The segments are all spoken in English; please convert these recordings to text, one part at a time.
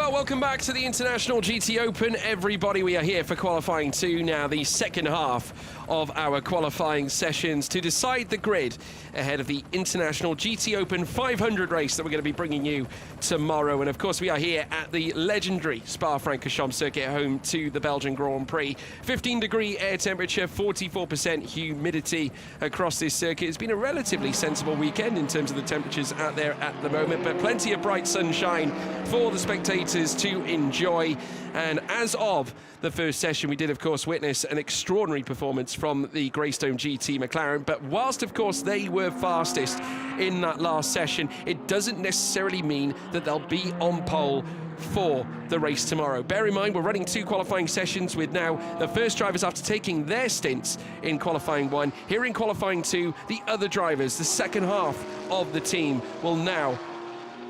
Well, welcome back to the International GT Open, everybody. We are here for qualifying 2 now, the second half of our qualifying sessions to decide the grid ahead of the International GT Open 500 race that we're going to be bringing you tomorrow. And of course, we are here at the legendary SPA-FRANCORCHAMPS circuit, home to the Belgian Grand Prix. 15-degree air temperature, 44% humidity across this circuit. It's been a relatively sensible weekend in terms of the temperatures out there at the moment, but plenty of bright sunshine for the spectators to enjoy. And as of the first session, we did, of course, witness an extraordinary performance from the Greystone GT McLaren. But whilst, of course, they were fastest in that last session, it doesn't necessarily mean that they'll be on pole for the race tomorrow. Bear in mind, we're running 2 qualifying sessions with now the first drivers after taking their stints in qualifying 1. Here in qualifying 2, the other drivers, the second half of the team, will now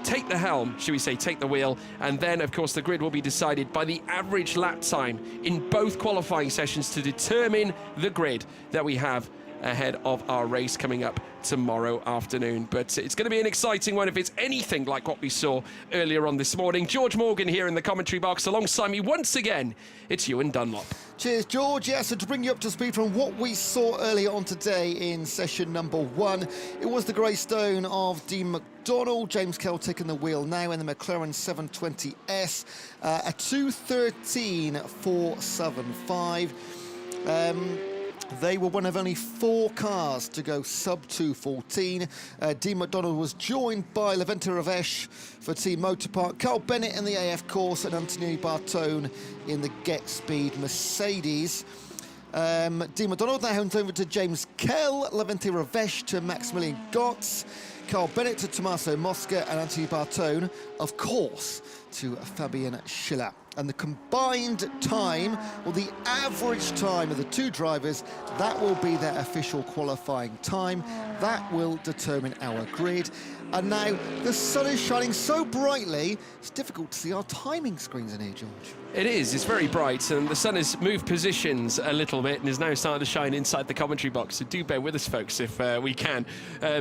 take the helm, should we say, take the wheel, and then, of course, the grid will be decided by the average lap time in both qualifying sessions to determine the grid that we have ahead of our race coming up tomorrow afternoon. But it's going to be an exciting one if it's anything like what we saw earlier on this morning. George Morgan here in the commentary box alongside me once again. It's Ewan Dunlop. Cheers, George. Yeah, so to bring you up to speed from what we saw earlier on today in session number 1, it was the Greystone of Dean McDonald, James Kell taking the wheel now in the McLaren 720S, a 2:13.475. They were one of only 4 cars to go sub 2:14. Dean McDonald was joined by Levente Ravesh for Team Motorpark, Carl Bennett in the AF Corse, and Anthony Bartone in the Get Speed Mercedes. Dean McDonald now hands over to James Kell, Levente Ravesh to Maximilian Gotts, Carl Bennett to Tommaso Mosca, and Anthony Bartone, of course, to Fabian Schiller. And the combined time, or the average time of the 2 drivers, that will be their official qualifying time. That will determine our grid. And now the sun is shining so brightly, it's difficult to see our timing screens in here, George. It is, it's very bright, and the sun has moved positions a little bit and is now starting to shine inside the commentary box. So do bear with us, folks, if we can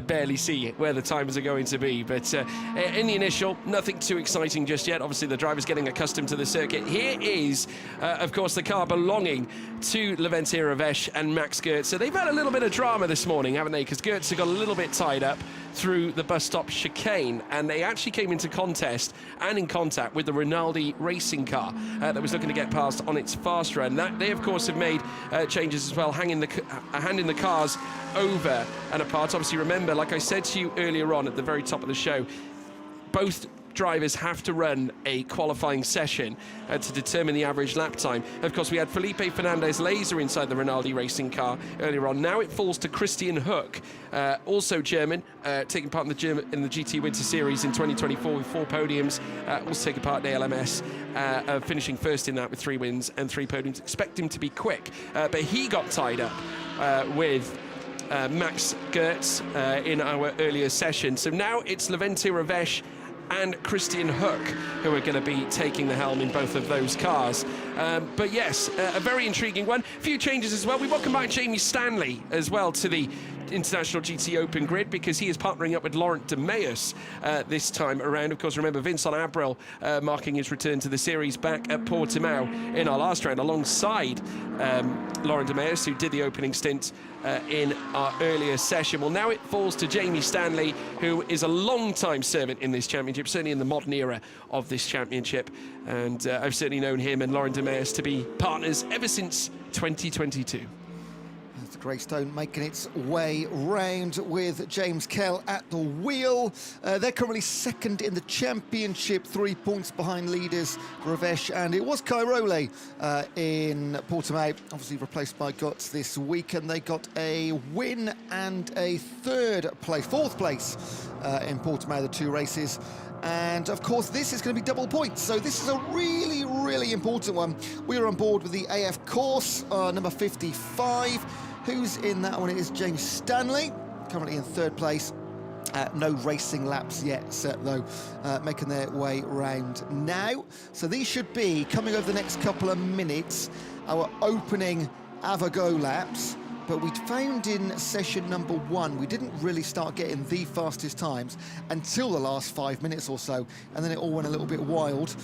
barely see where the times are going to be. But in the initial, nothing too exciting just yet. Obviously, the driver's getting accustomed to the circuit. Here is, of course, the car belonging to Levente Ravesh and Max Gertz. So they've had a little bit of drama this morning, haven't they? Because Gertz got a little bit tied up through the bus stop chicane, and they actually came into contest and in contact with the Rinaldi racing car that was looking to get past on its fast run. That they, of course, have made changes as well, handing the cars over and apart. Obviously, remember, like I said to you earlier on at the very top of the show, both drivers have to run a qualifying session to determine the average lap time. Of course, we had Felipe Fernandez Laser inside the Rinaldi racing car earlier on. Now it falls to Christian Hook, also German, taking part in the GT Winter Series in 2024 with 4 podiums, also taking part in ALMS, finishing first in that with 3 wins and 3 podiums. Expect him to be quick, but he got tied up with Max Gertz in our earlier session. So now it's Levente Ravesh and Christian Hook who are going to be taking the helm in both of those cars. But yes, a very intriguing one. A few changes as well. We welcome back Jamie Stanley as well to the International GT Open grid, because he is partnering up with Laurent de Meus this time around. Of course, remember Vincent Abril marking his return to the series back at Portimao in our last round alongside Laurent de Meus, who did the opening stint in our earlier session. Well, now it falls to Jamie Stanley, who is a long-time servant in this championship, certainly in the modern era of this championship. And I've certainly known him and Laurent de Meus to be partners ever since 2022. The Greystone making its way round with James Kell at the wheel. They're currently second in the championship, 3 points behind leaders Ravesh, and it was Cairoli in Portimao, obviously replaced by Gotts this week, and they got a win and a fourth place in Portimao, the 2 races. And of course, this is going to be double points, so this is a really, really important one. We are on board with the AF Corse, number 55. Who's in that one? It is James Stanley, currently in 3rd place. No racing laps yet set, though, making their way round now. So these should be, coming over the next couple of minutes, our opening Avogo laps. but we found in session number 1, we didn't really start getting the fastest times until the last 5 minutes or so, and then it all went a little bit wild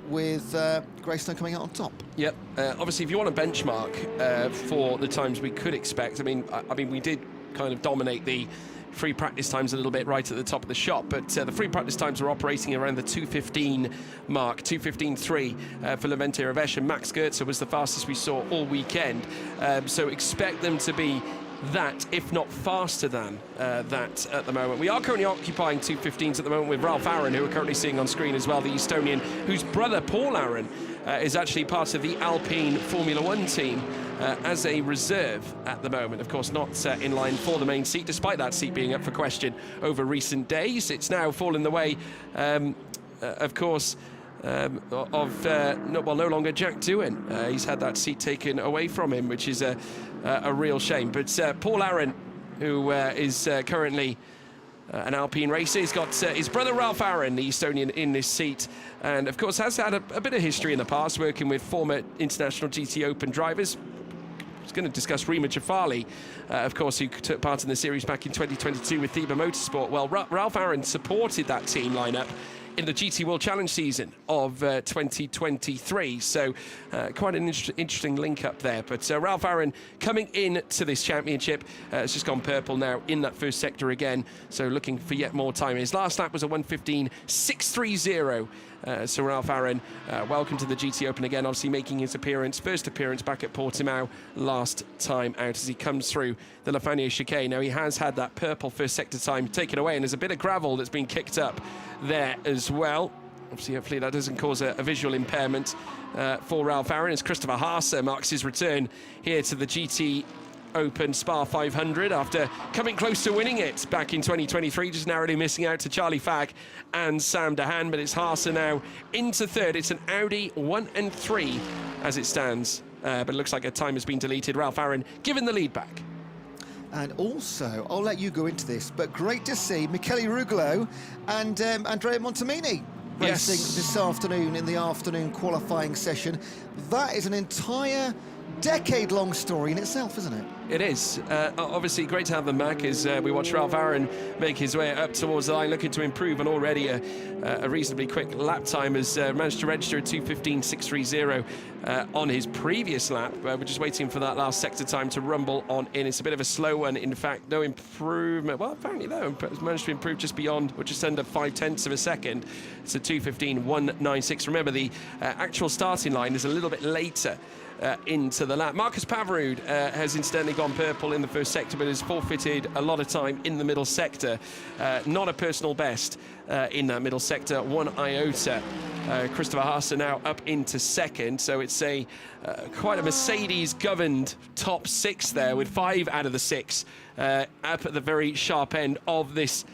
with Greystone coming out on top. Yep. Obviously, if you want a benchmark for the times we could expect, I mean, we did kind of dominate the free practice times a little bit right at the top of the shop, but the free practice times are operating around the 2:15 mark, 2:15.3 for Levente Revesh, and Max Goetze was the fastest we saw all weekend. So expect them to be that, if not faster than that at the moment. We are currently occupying 2:15s at the moment with Ralph Aaron, who we're currently seeing on screen as well, the Estonian, whose brother Paul Aaron is actually part of the Alpine Formula One team as a reserve at the moment. Of course, not in line for the main seat, despite that seat being up for question over recent days. It's now fallen the way, of course, no longer Jack Doohan. He's had that seat taken away from him, which is a real shame. But Paul Aaron, who is currently an Alpine racer, he's got his brother Ralph Aaron, the Estonian, in this seat, and of course has had a bit of history in the past working with former International GT Open drivers. I was going to discuss Rima Jafali, of course, who took part in the series back in 2022 with Theba Motorsport. Well, Ralph Aaron supported that team lineup in the GT World Challenge season of 2023. So quite an interesting link up there. But Ralph Aaron coming in to this championship. It's just gone purple now in that first sector again. So looking for yet more time. His last lap was a 1:15.630. So Ralph Aaron, welcome to the GT Open again, obviously making his first appearance back at Portimao last time out as he comes through the La Fagnes chicane. Now he has had that purple first sector time taken away, and there's a bit of gravel that's been kicked up there as well. Obviously, hopefully that doesn't cause a visual impairment for Ralph Aaron as Christopher Haase marks his return here to the GT Open Spa 500 after coming close to winning it back in 2023, just narrowly missing out to Charlie Fagg and Sam Dehaan. But it's Haase now into third. It's an Audi 1 and 3 as it stands, but it looks like a time has been deleted. Ralph Aaron given the lead back. And also, I'll let you go into this, but great to see Michele Rugolo and Andrea Montemini racing this afternoon in the afternoon qualifying session. That is an entire decade-long story in itself, isn't it? It is. Obviously, great to have them back as we watch Ralph Aaron make his way up towards the line, looking to improve on already a reasonably quick lap time. Has managed to register a 2:15.630 on his previous lap. We're just waiting for that last sector time to rumble on in. It's a bit of a slow one. In fact, no improvement. Well, apparently, though, managed to improve just beyond, or just under 0.5 of a second. It's a 2:15.196. Remember, the actual starting line is a little bit later into the lap. Marcus Pavarud has incidentally gone purple in the first sector, but has forfeited a lot of time in the middle sector. Not a personal best in that middle sector, 1 iota. Christopher Haase now up into second, so it's quite a Mercedes-governed top 6 there, with 5 out of the 6 up at the very sharp end of this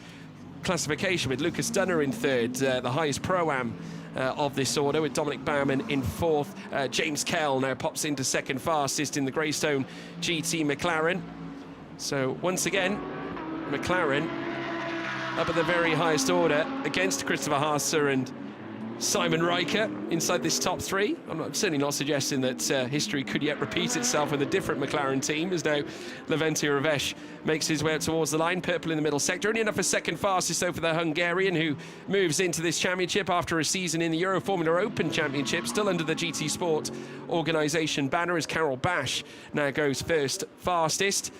classification, with Lucas Dunner in third, the highest Pro-Am of this order, with Dominic Baumann in fourth. James Kell now pops into second fastest in the Greystone GT McLaren. So once again, McLaren up at the very highest order against Christopher Haase and Simon Riker inside this top 3. I'm certainly not suggesting that history could yet repeat itself with a different McLaren team, as now Levente Revesh makes his way up towards the line, purple in the middle sector. Only enough for second fastest, though, for the Hungarian, who moves into this championship after a season in the Euro Formula Open Championship, still under the GT Sport organisation banner, as Carol Bash now goes first fastest.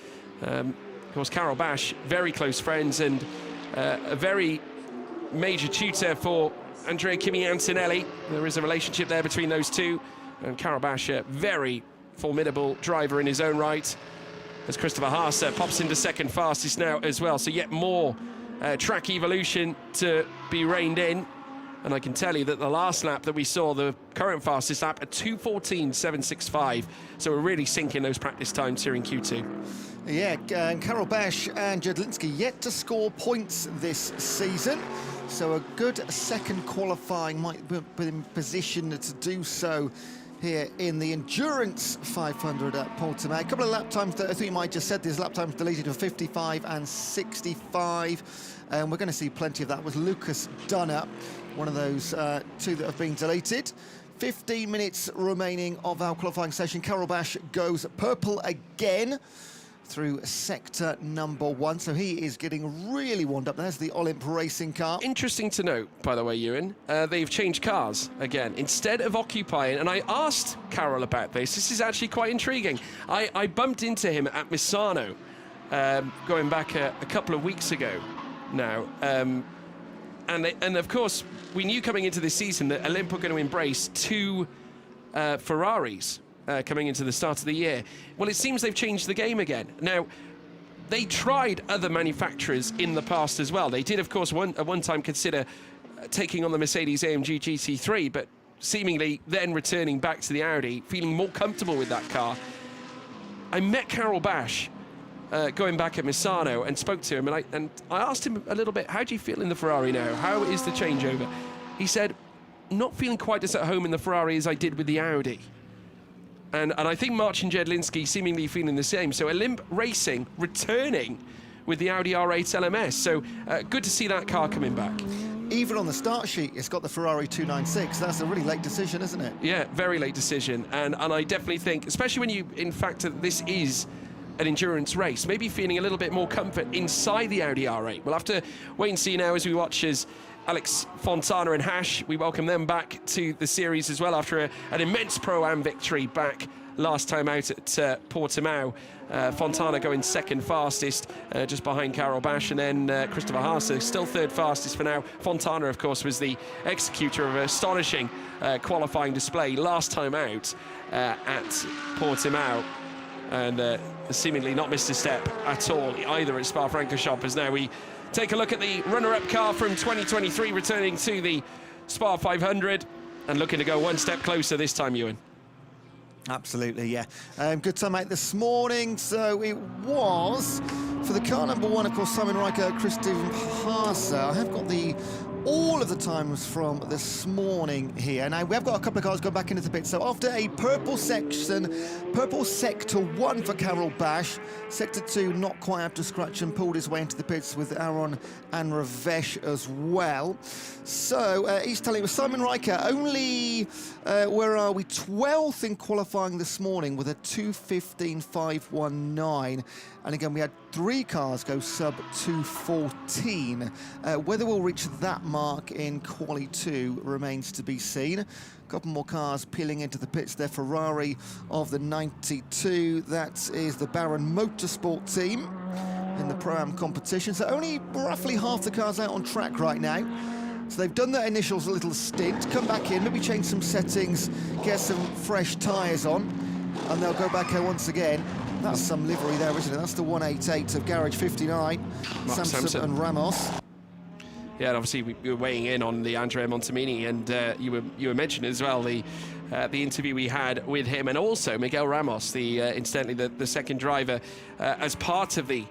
Of course, Carol Bash, very close friends and a very major tutor for Andrea Kimi Antonelli. There is a relationship there between those two. And Carol Bash, a very formidable driver in his own right, as Christopher Haase pops into second fastest now as well. So yet more track evolution to be reined in. And I can tell you that the last lap that we saw, the current fastest lap, at 2:14.765. So we're really sinking those practice times here in Q2. Yeah, and Carol Bash and Jedlinski yet to score points this season. So a good second qualifying might be in position to do so here in the Endurance 500 at Portimao. A couple of lap times that I think you might just said there's lap times deleted for 55 and 65. And we're going to see plenty of that with Lucas Dunner, one of those 2 that have been deleted. 15 minutes remaining of our qualifying session. Carol Bash goes purple again. through sector number 1. So he is getting really wound up. There's the Olymp Racing car. Interesting to note, by the way, Ewan, they've changed cars again. Instead of occupying, and I asked Carol about this is actually quite intriguing. I bumped into him at Misano, going back a couple of weeks ago now. And of course, we knew coming into this season that Olymp were going to embrace 2 Ferraris coming into the start of the year. Well, it seems they've changed the game again. Now, they tried other manufacturers in the past as well. They did, of course, at one time consider taking on the Mercedes-AMG GT3, but seemingly then returning back to the Audi, feeling more comfortable with that car. I met Carol Bash going back at Misano and spoke to him, and I asked him a little bit, how do you feel in the Ferrari now? How is the changeover? He said, not feeling quite as at home in the Ferrari as I did with the Audi. And I think Marcin Jedlinski seemingly feeling the same. So Olymp Racing returning with the Audi R8 LMS. So good to see that car coming back. Even on the start sheet, it's got the Ferrari 296. That's a really late decision, isn't it? Yeah, very late decision. And I definitely think, especially when you, in fact, this is an endurance race, maybe feeling a little bit more comfort inside the Audi R8. We'll have to wait and see now as we watch as Alex Fontana and Hash, we welcome them back to the series as well after an immense Pro-Am victory back last time out at Portimao. Fontana going second fastest, just behind Carol Bash, and then Christopher Haase still third fastest for now. Fontana, of course, was the executor of an astonishing qualifying display last time out at Portimao, and seemingly not missed a step at all either at SPA-FRANCORCHAMPS. As now we take a look at the runner-up car from 2023 returning to the Spa 500 and looking to go one step closer this time, Ewan. Absolutely, yeah. Good time out this morning. So it was for the car number 1, of course, Simon Riker, Christopher Haase. I have got all of the times from this morning here. Now, we have got a couple of cars going back into the pit. So after a purple section, purple sector 1 for Carol Bash, sector 2 not quite up to scratch and pulled his way into the pits with Aaron and Ravesh as well. So he's telling us Simon Riker only, where are we, 12th in qualifying this morning with a 2:15.519. And again, we had 3 cars go sub 2:14. Whether we'll reach that mark in Qualy 2 remains to be seen. A couple more cars peeling into the pits there. Ferrari of the 92. That is the Baron Motorsport team in the Pro-Am competition. So only roughly half the cars out on track right now. So they've done their initial little stint, come back in, maybe change some settings, get some fresh tyres on, and they'll go back here once again. That's some livery there, isn't it? That's the 188 of Garage 59, Samson and Ramos. Yeah, and obviously we were weighing in on the Andrea Montemini, and you were mentioning as well the interview we had with him, and also Miguel Ramos, incidentally the second driver, as part of the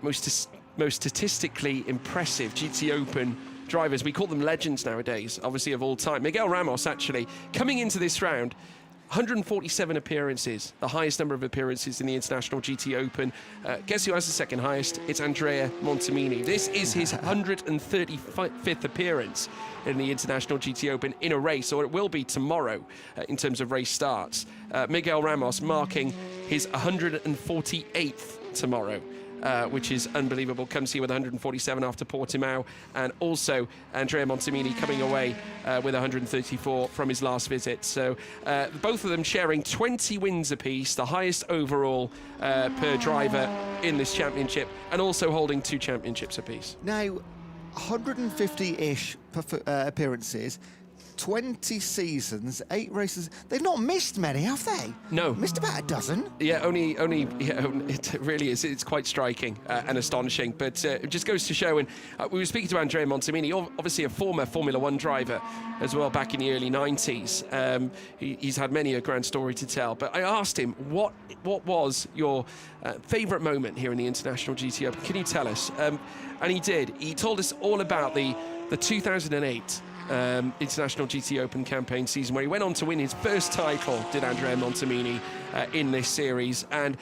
most statistically impressive GT Open drivers. We call them legends nowadays, obviously, of all time. Miguel Ramos, actually, coming into this round, 147 appearances, the highest number of appearances in the International GT Open. Guess who has the second highest? It's Andrea Montemini. This is his 135th appearance in the International GT Open in a race, or it will be tomorrow in terms of race starts. Miguel Ramos marking his 148th tomorrow. Which is unbelievable. Comes here with 147 after Portimao, and also Andrea Montemini coming away with 134 from his last visit. So both of them sharing 20 wins apiece, the highest overall per driver in this championship, and also holding 2 championships apiece. Now, 150-ish appearances, 20 seasons, 8 races. They've not missed many, have they? No. Missed about a dozen. Yeah, only it really is. It's quite striking and astonishing. But it just goes to show, and we were speaking to Andrea Montemini, obviously a former Formula 1 driver as well back in the early 90s. He's had many a grand story to tell. But I asked him, what was your favourite moment here in the International GT Open? Can you tell us? And he did. He told us all about the 2008 International GT Open campaign season, where he went on to win his first title, did Andrea Montemini, in this series, and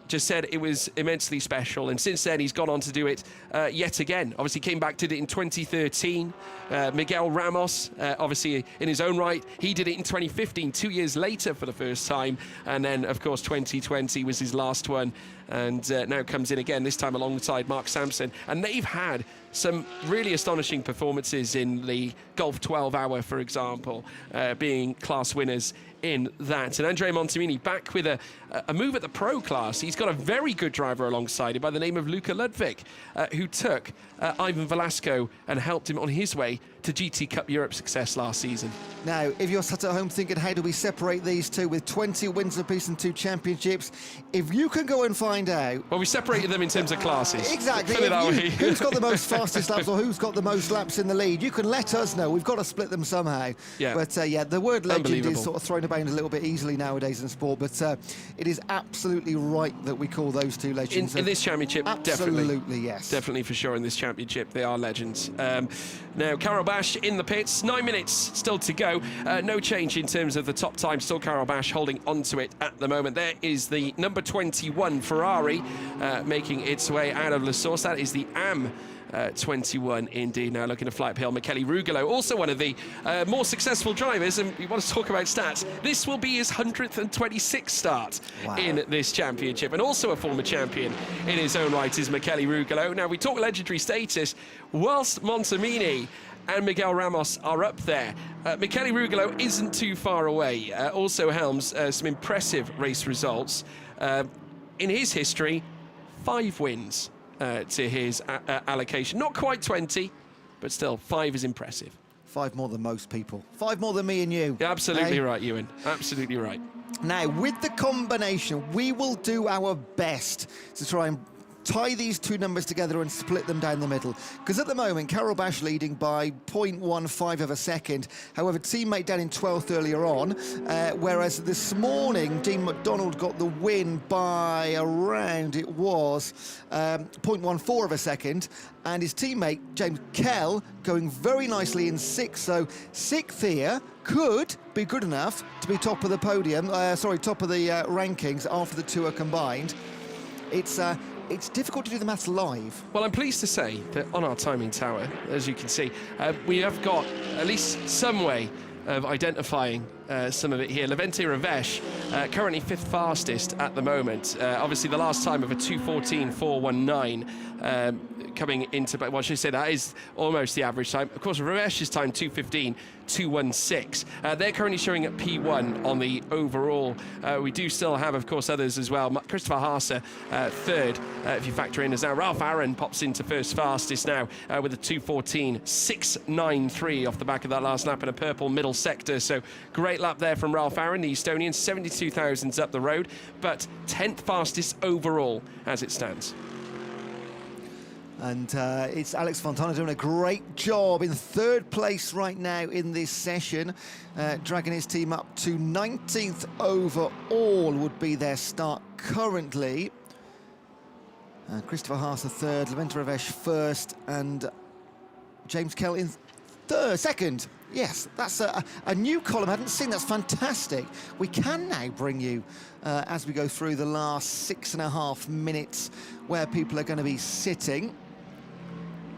just said it was immensely special, and since then he's gone on to do it yet again. Obviously came back, did it in 2013. Miguel Ramos, obviously in his own right, he did it in 2015, 2 years later for the first time, and then of course 2020 was his last one, and now comes in again, this time alongside Mark Sampson. And they've had some really astonishing performances in the Golf 12 Hour, for example, being class winners in that. And Andrea Montemini back with a move at the pro class. He's got a very good driver alongside him by the name of Luca Ludwig, who took Ivan Velasco and helped him on his way to GT Cup Europe success last season. Now, if you're sat at home thinking, how do we separate these two with 20 wins apiece and 2 championships, if you can go and find out... Well, we separated them in terms of classes. Exactly. Who's got the most fastest laps or who's got the most laps in the lead, you can let us know. We've got to split them somehow. Yeah. But yeah, the word legend is sort of thrown about a little bit easily nowadays in sport, but it is absolutely right that we call those two legends. In this championship, absolutely, definitely. Yes. Definitely for sure in this championship, they are legends. Now, Karel Bash in the pits, 9 minutes still to go. No change in terms of the top time, still Karel Bash holding onto it at the moment. There is the number 21 Ferrari making its way out of La Source. That is the AM 21 indeed. Now looking to fly uphill, Michele Rugolo, also one of the more successful drivers, and we want to talk about stats. This will be his 126th start in this championship, and also a former champion in his own right is Michele Rugolo. Now we talk legendary status, whilst Montemini and Miguel Ramos are up there, Michele Rugolo isn't too far away. Also helms some impressive race results. In his history, 5 wins to his allocation. Not quite 20, but still, 5 is impressive. 5 more than most people. 5 more than me and you. Absolutely right, Ewan. Absolutely right. Now, with the combination, we will do our best to try and tie these two numbers together and split them down the middle. Because at the moment, Karel Bash leading by 0.15 of a second. However, teammate down in 12th earlier on. Whereas this morning, Dean McDonald got the win by around, it was 0.14 of a second. And his teammate, James Kell, going very nicely in 6th. So 6th here could be good enough to be top of the podium, top of the rankings after the two are combined. It's difficult to do the maths live. Well, I'm pleased to say that on our timing tower, as you can see, we have got at least some way of identifying some of it here. Levente Ravesh, currently 5th fastest at the moment. Obviously, the last time of a 2:14.419 coming into, well, I should say that is almost the average time. Of course, Ravesh's time 2:15.216. They're currently showing at P1 on the overall. We do still have, of course, others as well. Christopher Haase, 3rd, if you factor in as now. Ralph Aaron pops into 1st fastest now with a 2:14.693 off the back of that last lap in a purple middle sector. So great lap there from Ralph Aaron, the Estonian, 72 thousandths up the road, but 10th fastest overall as it stands. And it's Alex Fontana doing a great job in 3rd place right now in this session, dragging his team up to 19th overall would be their start currently. Christopher Haase 3rd, Levente Ravesh 1st, and James Kell in 2nd. Yes, that's a new column I hadn't seen. That's fantastic. We can now bring you, as we go through the last 6.5 minutes, where people are going to be sitting.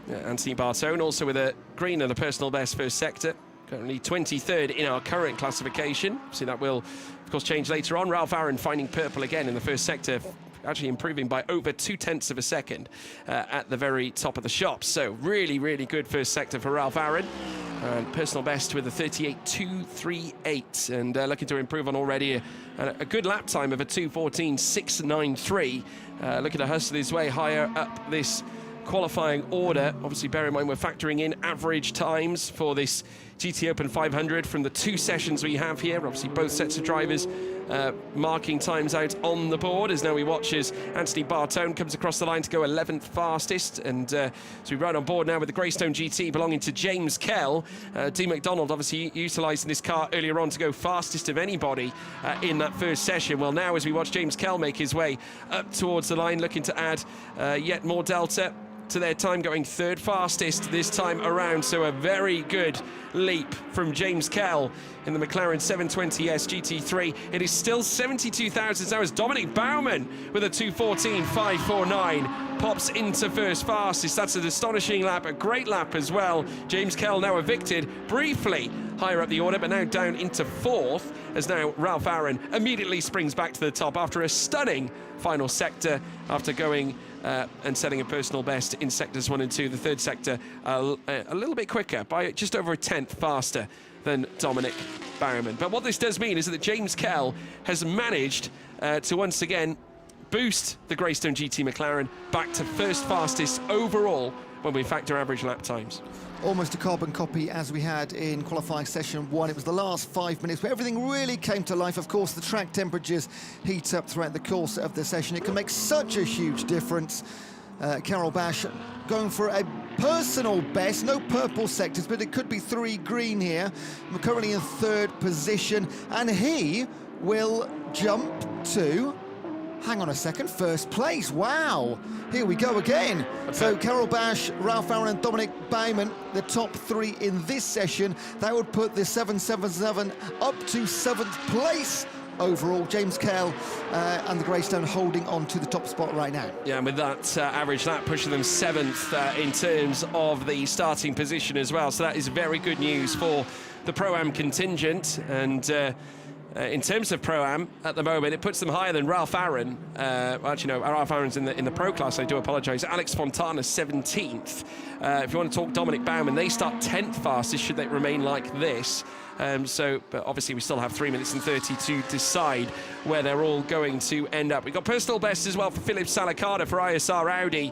Anthony Bartone also with a green and a personal best 1st sector. Currently 23rd in our current classification. See, that will, of course, change later on. Ralph Aaron finding purple again in the 1st sector, actually improving by over 0.2 of a second at the very top of the shop. So really, really good 1st sector for Ralph Aaron. And personal best with a 38.238, and looking to improve on already a good lap time of a 2:14.693. Looking to hustle his way higher up this qualifying order. Obviously, bear in mind we're factoring in average times for this GT Open 500 from the 2 sessions we have here. Obviously, both sets of drivers marking times out on the board as now we watch as Anthony Bartone comes across the line to go 11th fastest. And so we ride on board now with the Greystone GT belonging to James Kell. Dean McDonald obviously utilising this car earlier on to go fastest of anybody in that 1st session. Well, now as we watch James Kell make his way up towards the line, looking to add yet more delta to their time, going third fastest this time around. So a very good leap from James Kell in the McLaren 720S GT3. It is still 72 thousandths now as Dominic Baumann with a 2:14.549 pops into first fastest. That's an astonishing lap, a great lap as well. James Kell now evicted briefly higher up the order, but now down into fourth, as now Ralph Aaron immediately springs back to the top after a stunning final sector, after going and setting a personal best in sectors 1 and 2. The third sector a little bit quicker, by just over a tenth faster than Dominic Baumann. But what this does mean is that James Kell has managed to once again boost the Greystone GT McLaren back to first fastest overall when we factor average lap times. Almost a carbon copy as we had in qualifying session 1. It was the last 5 minutes where everything really came to life. Of course, the track temperatures heat up throughout the course of the session. It can make such a huge difference. Karel Bash going for a personal best, no purple sectors, but it could be 3 green here. We're currently in third position, and he will jump to, hang on a second, first place. Wow, here we go again. So Karel Bash, Ralph Aaron and Dominic Baumann, the top 3 in this session. That would put the 777 up to 7th place overall. James Kell and the Greystone holding on to the top spot right now. Yeah, and with that average lap pushing them 7th in terms of the starting position as well. So that is very good news for the Pro-Am contingent. And in terms of Pro-Am, at the moment, it puts them higher than Ralph Aaron. Actually, no, Ralph Aaron's in the Pro class, I do apologise. Alex Fontana, 17th. If you want to talk Dominic Baumann, they start 10th fastest, should they remain like this. But obviously we still have 3 minutes and 30 to decide where they're all going to end up. We've got personal best as well for Philip Salakada for ISR Audi.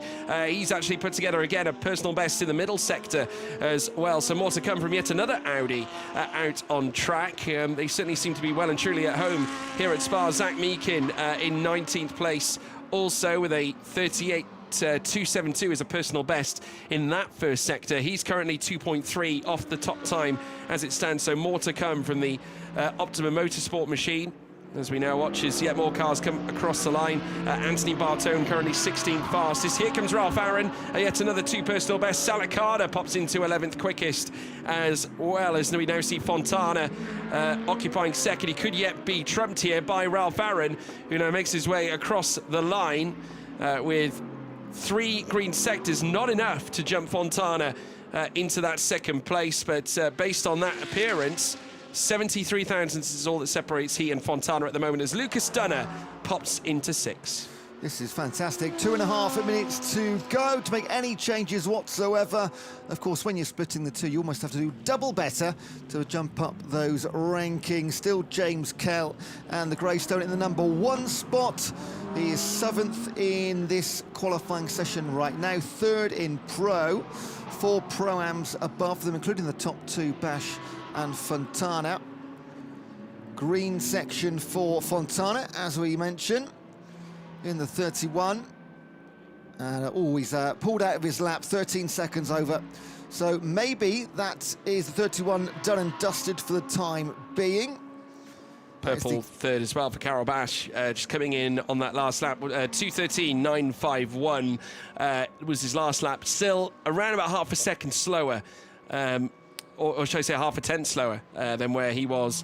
He's actually put together again a personal best in the middle sector as well. So more to come from yet another Audi out on track. They certainly seem to be well and truly at home here at Spa. Zach Meakin in 19th place, also with a 38.272 is a personal best in that first sector. He's currently 2.3 off the top time as it stands, so more to come from the Optimum Motorsport machine as we now watch as yet more cars come across the line. Anthony Bartone currently 16th fastest. Here comes Ralph Aaron, yet another 2 personal best. Salakada pops into 11th quickest, as well as we now see Fontana occupying second. He could yet be trumped here by Ralph Aaron, who now makes his way across the line with 3 green sectors, not enough to jump Fontana into that second place, but based on that appearance, 73 thousandths is all that separates he and Fontana at the moment as Lucas Dunner pops into 6th. This is fantastic. 2.5 minutes to go to make any changes whatsoever. Of course, when you're splitting the two, you almost have to do double better to jump up those rankings. Still James Kell and the Greystone in the number 1 spot. He is 7th in this qualifying session right now, 3rd in Pro. 4 Pro-Ams above them, including the top 2, Bash and Fontana. Green section for Fontana, as we mentioned, in the 31. And always pulled out of his lap, 13 seconds over. So maybe that is the 31 done and dusted for the time being. Purple third as well for Karel Bash, just coming in on that last lap. 2:13.951 was his last lap, still around about half a second slower, or should I say half a tenth slower than where he was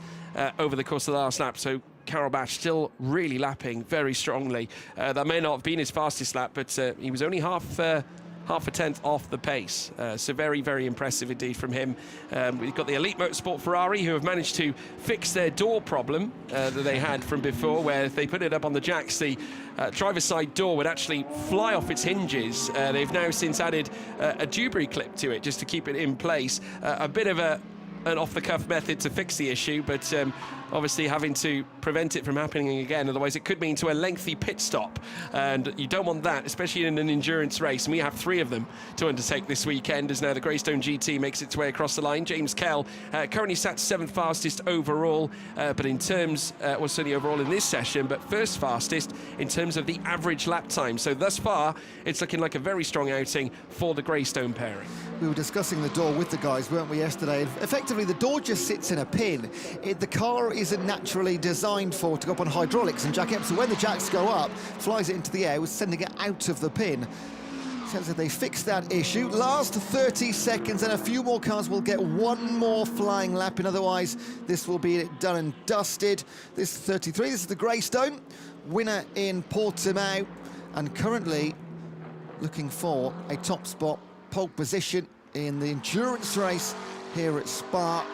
over the course of the last lap. So Karel Bash still really lapping very strongly. That may not have been his fastest lap, but he was only half a tenth off the pace. So very, very impressive indeed from him. We've got the Elite Motorsport Ferrari, who have managed to fix their door problem that they had from before, where if they put it up on the jacks, the driver's side door would actually fly off its hinges. They've now since added a Dewberry clip to it just to keep it in place. A bit of an off-the-cuff method to fix the issue, but obviously having to prevent it from happening again, otherwise it could mean to a lengthy pit stop, and you don't want that, especially in an endurance race. And we have 3 of them to undertake this weekend, as now the Greystone GT makes its way across the line. James Kell currently sat 7th fastest overall, but in terms, well, certainly overall in this session, but first fastest in terms of the average lap time. So thus far, it's looking like a very strong outing for the Greystone pairing. We were discussing the door with the guys, weren't we, yesterday? Effectively, the door just sits in a pin. The car isn't naturally designed to go up on hydraulics and jack up, so when the jacks go up, flies it into the air, sending it out of the pin. Sounds like they fixed that issue. Last 30 seconds and a few more cars will get one more flying lap, and otherwise this will be done and dusted. This is 33, this is the Greystone, winner in Portimao, and currently looking for a top spot, pole position in the endurance race here at Spa.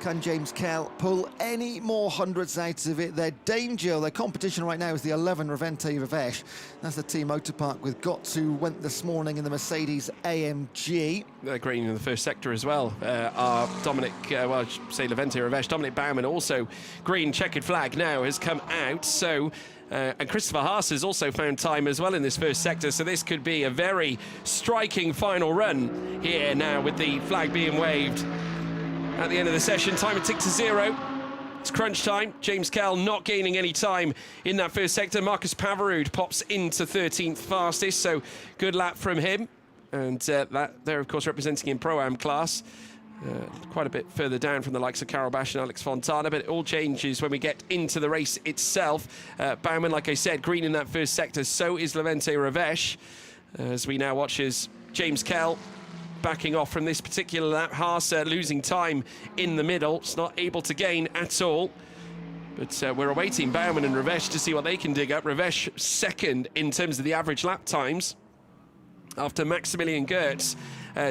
Can James Kell pull any more hundreds out of it? Their danger, their competition right now is the 11 Revente Revesh. That's the Team Motorpark with Gotts, who went this morning in the Mercedes AMG. They're green in the first sector as well. Our Dominic, well, I should say Levente Revesh, Dominic Baumann, also green checkered flag now has come out. So and Christopher Haas has also found time as well in this first sector, so this could be a very striking final run here now with the flag being waved. At the end of the session, time had ticked to 0. It's crunch time. James Kell not gaining any time in that first sector. Marcus Pavarud pops into 13th fastest, so good lap from him. And that they're, of course, representing in Pro-Am class. Quite a bit further down from the likes of Carol Bash and Alex Fontana, but it all changes when we get into the race itself. Baumann, like I said, green in that first sector, so is Levente Revesh. As we now watch as James Kell backing off from this particular lap. Haas losing time in the middle. It's not able to gain at all. But we're awaiting Baumann and Revesh to see what they can dig up. Revesh second in terms of the average lap times after Maximilian Gertz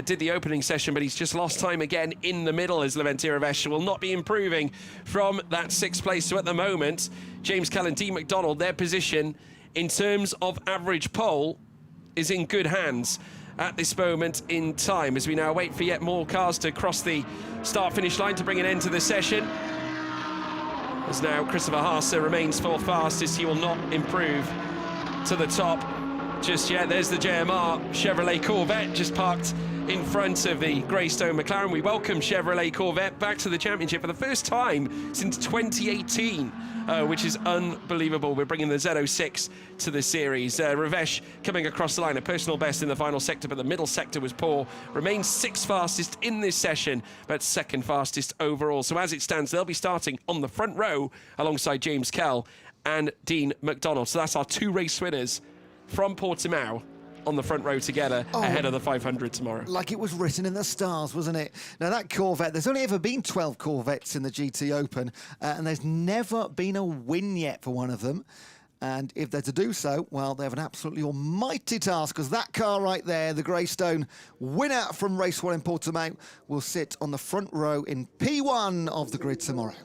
did the opening session, but he's just lost time again in the middle as Levente Revesh will not be improving from that 6th place. So at the moment, James Kell and Dean McDonald, their position in terms of average pole is in good hands at this moment in time, as we now wait for yet more cars to cross the start-finish line to bring an end to the session. As now Christopher Haas remains 4th fastest, he will not improve to the top just yet. There's the JMR Chevrolet Corvette just parked in front of the Greystone McLaren. We welcome Chevrolet Corvette back to the championship for the first time since 2018, which is unbelievable. We're bringing the Z06 to the series. Revesh coming across the line, a personal best in the final sector, but the middle sector was poor. Remains 6th fastest in this session, but 2nd fastest overall. So as it stands, they'll be starting on the front row alongside James Kell and Dean McDonald. So that's our 2 race winners from Portimao on the front row together ahead of the 500 tomorrow. Like it was written in the stars, wasn't it? Now that Corvette, there's only ever been 12 Corvettes in the GT Open, and there's never been a win yet for one of them. And if they're to do so, well, they have an absolutely almighty task, because that car right there, the Greystone winner from race 1 in Portimao, will sit on the front row in P1 of the grid tomorrow.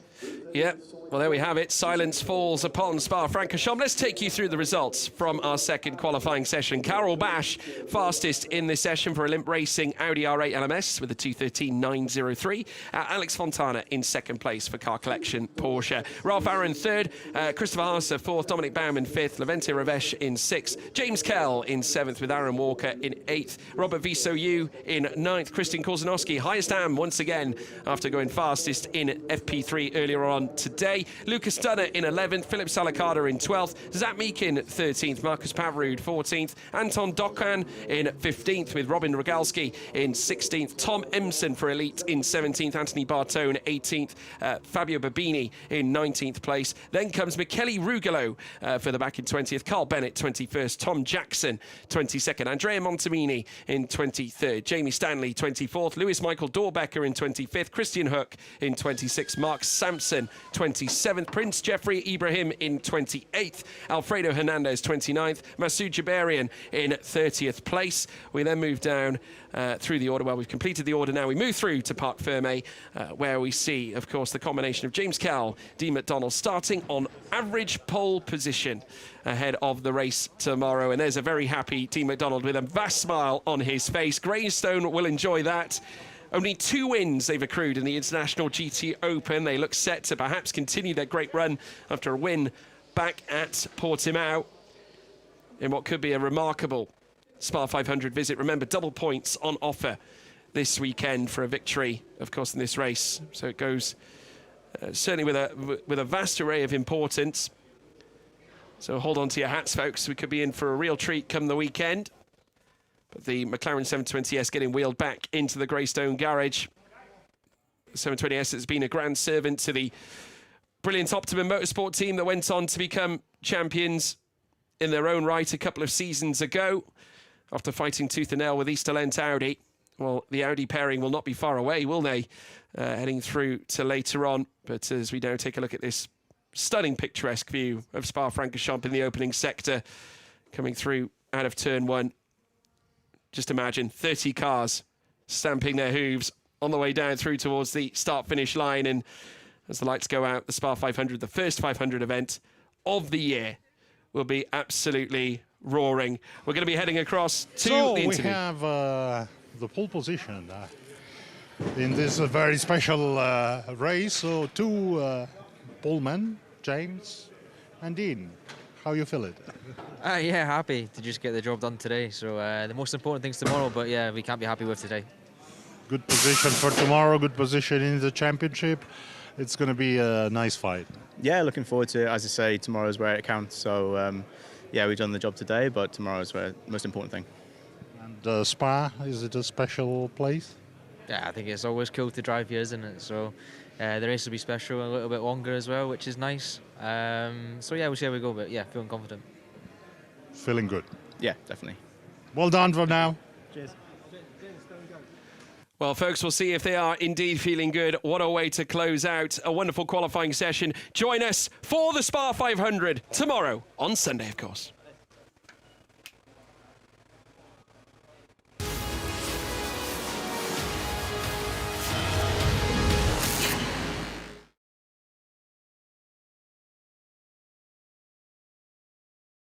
Yep. Well, there we have it. Silence falls upon Spa-Francorchamps. Let's take you through the results from our second qualifying session. Carol Bash, fastest in this session for Olymp Racing Audi R8 LMS with a 2:13.903. Alex Fontana in 2nd place for Car Collection Porsche. Ralph Aaron 3rd. Christopher Haas 4th. Dominic Baumann 5th. Levente Revesh in 6th. James Kell in 7th with Aaron Walker in 8th. Robert Visoyu in 9th. Christian Korzanowski, highest AM once again after going fastest in FP3 earlier on today. Lucas Dunner in 11th, Philip Salakada in 12th, Zach Meekin 13th, Marcus Pavarud 14th, Anton Dokan in 15th with Robin Rogalski in 16th, Tom Emson for Elite in 17th, Anthony Bartone 18th, Fabio Babini in 19th place. Then comes Michele Rugolo for the back in 20th, Carl Bennett 21st, Tom Jackson 22nd, Andrea Montemini in 23rd, Jamie Stanley 24th, Lewis Michael Dorbecker in 25th, Christian Hook in 26th, Mark Sampson 27th, Prince Jeffrey Ibrahim in 28th, Alfredo Hernandez 29th, Masoud Jabarian in 30th place. We then move down through the order. Well, we've completed the order now. We move through to Parc Fermé, where we see, of course, the combination of James Kell, Dean McDonald starting on average pole position ahead of the race tomorrow. And there's a very happy Dean McDonald with a vast smile on his face. Greystone will enjoy that. Only 2 wins they've accrued in the International GT Open. They look set to perhaps continue their great run after a win back at Portimao in what could be a remarkable Spa 500 visit. Remember, double points on offer this weekend for a victory, of course, in this race. So it goes certainly with a vast array of importance. So hold on to your hats, folks. We could be in for a real treat come the weekend. But the McLaren 720S getting wheeled back into the Greystone garage. The 720S has been a grand servant to the brilliant Optimum Motorsport team that went on to become champions in their own right a couple of seasons ago. after fighting tooth and nail with East Talent Audi. Well, the Audi pairing will not be far away, will they? Heading through to later on. But as we now take a look at this stunning picturesque view of Spa-Francorchamps in the opening sector, coming through out of turn 1. Just imagine 30 cars stamping their hooves on the way down through towards the start-finish line. And as the lights go out, the Spa 500, the first 500 event of the year, will be absolutely roaring. We're going to be heading across to the interview. We have the pole position in this very special race. So 2 polemen, James and Dean. How you feel it? Yeah, happy to just get the job done today. So the most important thing's tomorrow, but yeah, we can't be happy with today. Good position for tomorrow, good position in the championship. It's going to be a nice fight. Yeah, looking forward to it. As I say, tomorrow's where it counts. So, yeah, we've done the job today, but tomorrow's the most important thing. And Spa, is it a special place? Yeah, I think it's always cool to drive here, isn't it? So the race will be special, a little bit longer as well, which is nice. So yeah, we'll see how we go, but yeah, feeling confident. Feeling good. Yeah, definitely. Well done for now. Cheers. Well, folks, we'll see if they are indeed feeling good. What a way to close out a wonderful qualifying session. Join us for the Spa 500 tomorrow on Sunday, of course.